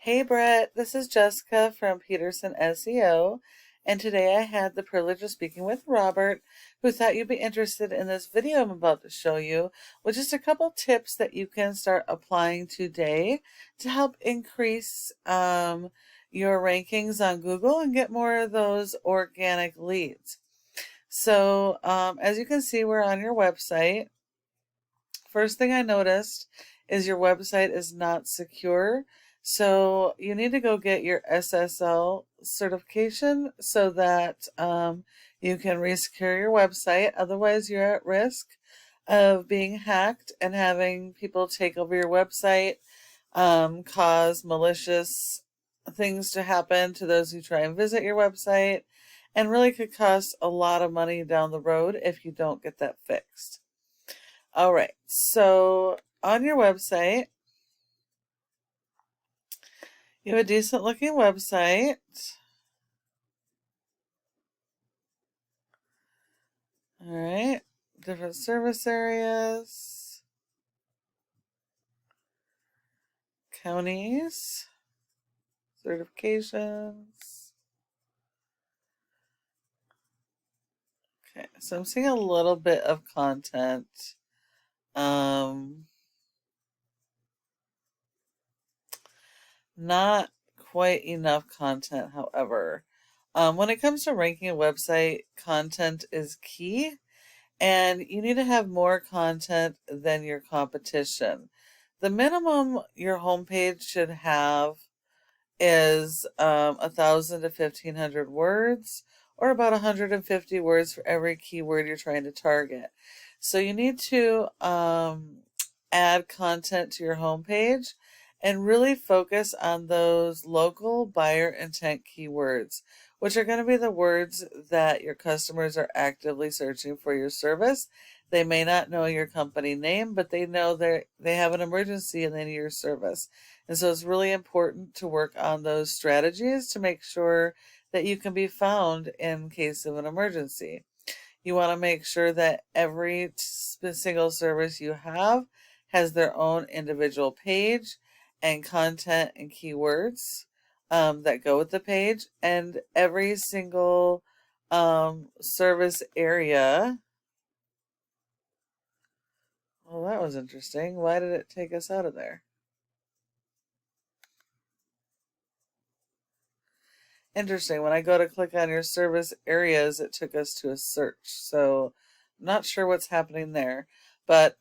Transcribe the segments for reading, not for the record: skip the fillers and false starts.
Hey Brett, this is Jessica from Peterson SEO, and today I had the privilege of speaking with Robert, who thought you'd be interested in this video I'm about to show you, with just a couple tips that you can start applying today to help increase your rankings on Google and get more of those organic leads. So, as you can see, we're on your website. First thing I noticed is your website is not secure. So you need to go get your SSL certification so that you can resecure your website. Otherwise, you're at risk of being hacked and having people take over your website, cause malicious things to happen to those who try and visit your website, and really could cost a lot of money down the road if you don't get that fixed. All right, so on your website, you have a decent looking website. All right, different service areas, counties, certifications. Okay, so I'm seeing a little bit of content. Not quite enough content, however. When it comes to ranking a website, content is key, and you need to have more content than your competition. The minimum your homepage should have is 1,000 to 1,500 words, or about 150 words for every keyword you're trying to target. So you need to add content to your homepage and really focus on those local buyer intent keywords, which are going to be the words that your customers are actively searching for your service. They may not know your company name, but they know they have an emergency and they need your service. And so it's really important to work on those strategies to make sure that you can be found in case of an emergency. You want to make sure that every single service you have has their own individual page and content and keywords that go with the page, and every single service area. Well, that was interesting. Why did it take us out of there? Interesting. When I go to click on your service areas, it took us to a search. So I'm not sure what's happening there. But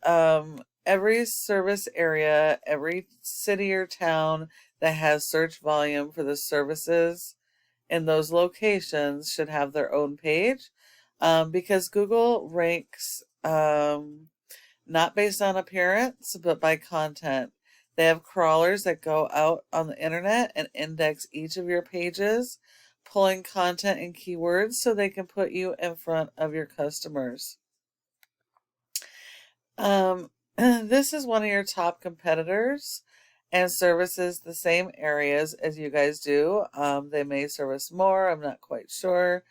every service area, every city or town that has search volume for the services in those locations should have their own page, because Google ranks not based on appearance, but by content. They have crawlers that go out on the internet and index each of your pages, pulling content and keywords so they can put you in front of your customers. This is one of your top competitors and services the same areas as you guys do. They may service more, I'm not quite sure.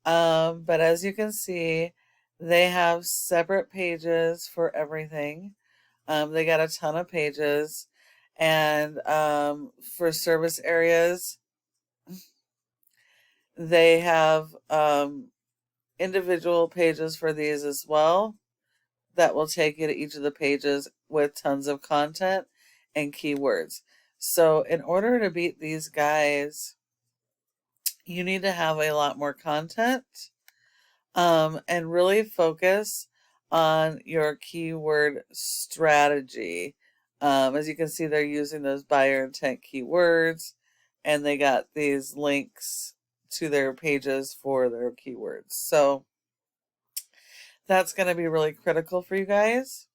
But as you can see, they have separate pages for everything. They got a ton of pages. And for service areas, they have individual pages for these as well that will take you to each of the pages with tons of content and keywords. So in order to beat these guys, you need to have a lot more content and really focus on your keyword strategy. As you can see, they're using those buyer intent keywords, and they got these links to their pages for their keywords. So that's going to be really critical for you guys.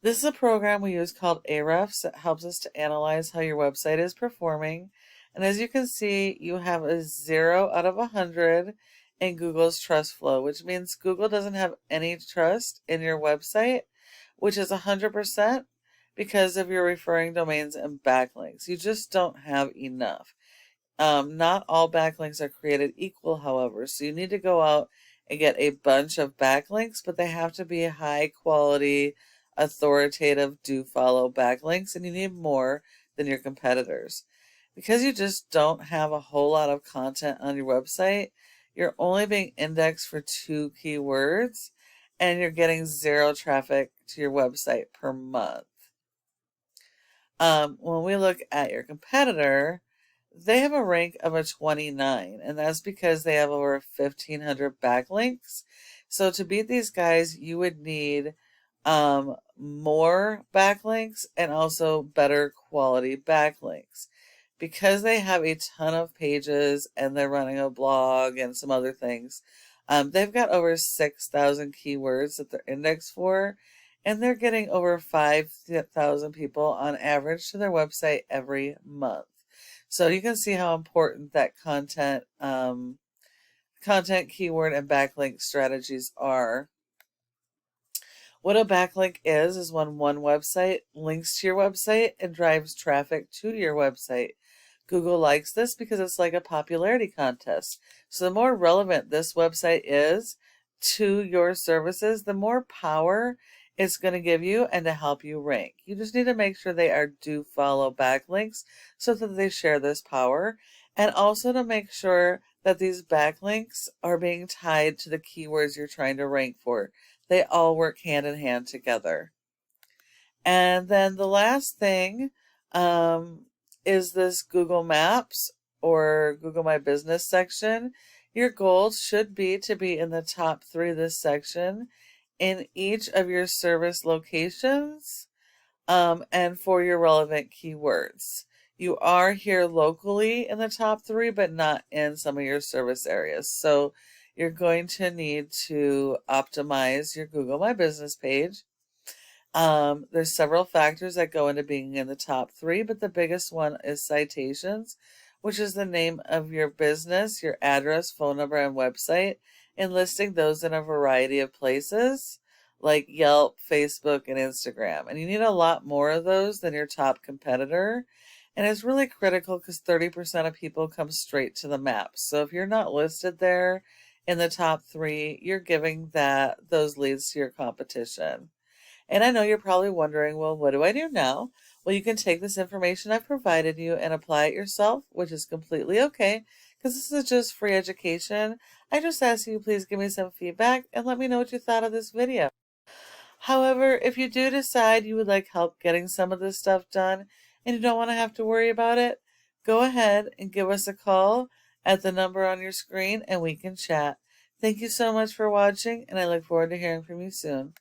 This is a program we use called Ahrefs that helps us to analyze how your website is performing. And as you can see, you have a 0 out of 100 in Google's trust flow, which means Google doesn't have any trust in your website, which is 100% because of your referring domains and backlinks. You just don't have enough. Not all backlinks are created equal, however, so you need to go out and get a bunch of backlinks, but they have to be high quality, authoritative, do follow backlinks, and you need more than your competitors. Because you just don't have a whole lot of content on your website, you're only being indexed for 2 keywords and you're getting 0 traffic to your website per month. When we look at your competitor, they have a rank of a 29, and that's because they have over 1,500 backlinks. So to beat these guys, you would need more backlinks and also better quality backlinks. Because they have a ton of pages and they're running a blog and some other things, they've got over 6,000 keywords that they're indexed for, and they're getting over 5,000 people on average to their website every month. So you can see how important that content, keyword, and backlink strategies are. What a backlink is when one website links to your website and drives traffic to your website. Google likes this because it's like a popularity contest. So the more relevant this website is to your services, the more power it's going to give you and to help you rank. You just need to make sure they do follow backlinks so that they share this power, and also to make sure that these backlinks are being tied to the keywords you're trying to rank for. They all work hand in hand together. And then the last thing is this Google Maps or Google My Business section. Your goals should be to be in the top 3 of this section in each of your service locations, and for your relevant keywords. You are here locally in the top 3, but not in some of your service areas. So you're going to need to optimize your Google My Business page. There's several factors that go into being in the top 3, but the biggest one is citations, which is the name of your business, your address, phone number, and website, and listing those in a variety of places like Yelp, Facebook, and Instagram. And you need a lot more of those than your top competitor. And it's really critical because 30% of people come straight to the map. So if you're not listed there in the top 3, you're giving those leads to your competition. And I know you're probably wondering, well, what do I do now? Well, you can take this information I've provided you and apply it yourself, which is completely okay, because this is just free education. I just ask you please give me some feedback and let me know what you thought of this video. However, if you do decide you would like help getting some of this stuff done and you don't want to have to worry about it, go ahead and give us a call at the number on your screen and we can chat. Thank you so much for watching, and I look forward to hearing from you soon.